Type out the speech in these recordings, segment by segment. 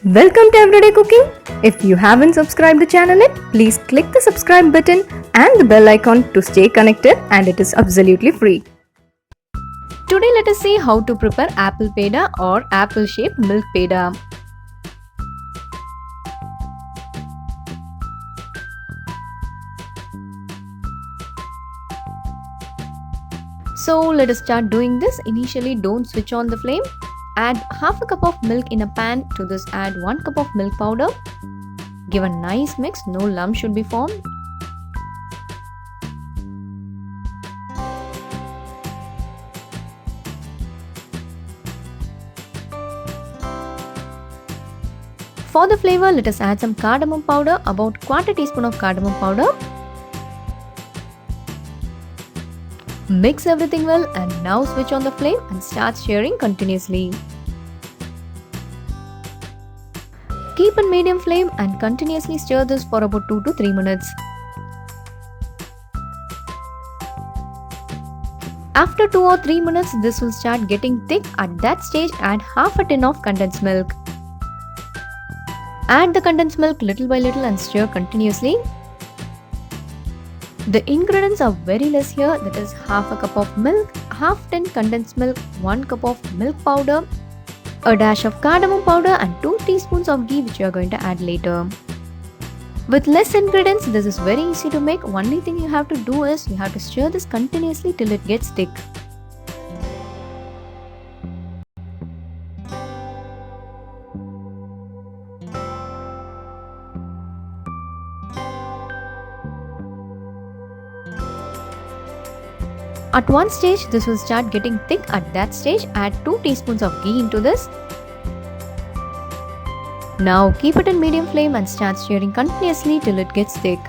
Welcome to Everyday Cooking. If you haven't subscribed the channel yet, please click the subscribe button and the bell icon to stay connected, and it is absolutely free. Today let us see how to prepare apple peda or apple shaped milk peda. So let us start doing this. Initially, don't switch on the flame. Add half a cup of milk in a pan. To this add 1 cup of milk powder. Give a nice mix, no lump should be formed. For the flavor, let us add some cardamom powder, about 1/4 teaspoon of cardamom powder. Mix everything well and now switch on the flame and start stirring continuously. Keep on medium flame and continuously stir this for about 2 to 3 minutes. After 2 or 3 minutes, this will start getting thick. At that stage, add half a tin of condensed milk. Add the condensed milk little by little and stir continuously. The ingredients are very less here, that is half a cup of milk, half tin condensed milk, 1 cup of milk powder, a dash of cardamom powder and 2 teaspoons of ghee, which you are going to add later. With less ingredients, this is very easy to make. Only thing you have to do is you have to stir this continuously till it gets thick. At one stage, this will start getting thick. At that stage, add 2 teaspoons of ghee into this. Now keep it in medium flame and start stirring continuously till it gets thick.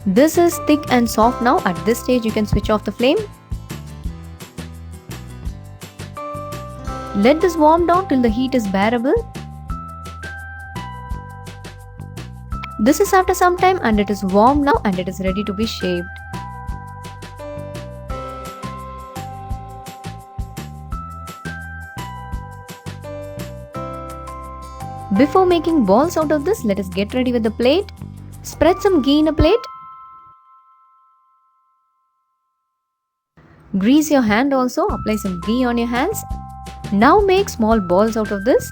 This is thick and soft now. At this stage, you can switch off the flame. Let this warm down till the heat is bearable. This is after some time and it is warm now and it is ready to be shaped. Before making balls out of this, let us get ready with the plate. Spread some ghee in a plate. Grease your hand also. Apply some ghee on your hands. Now make small balls out of this.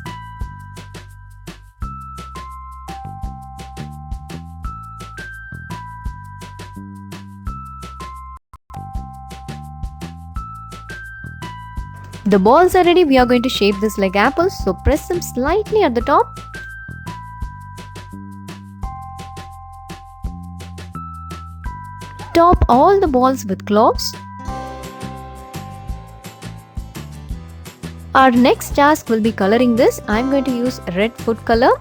The balls are ready. We are going to shape this like apples, so press them slightly at the top. Top all the balls with cloves. Our next task will be coloring this. I am going to use red food color.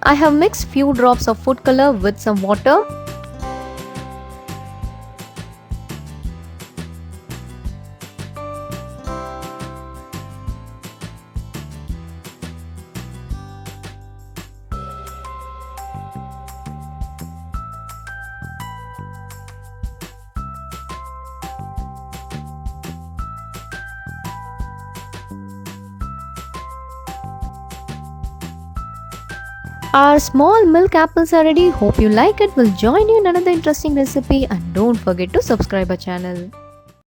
I have mixed few drops of food color with some water. Our small milk apples are ready. Hope you like it. We'll join you in another interesting recipe and don't forget to subscribe our channel.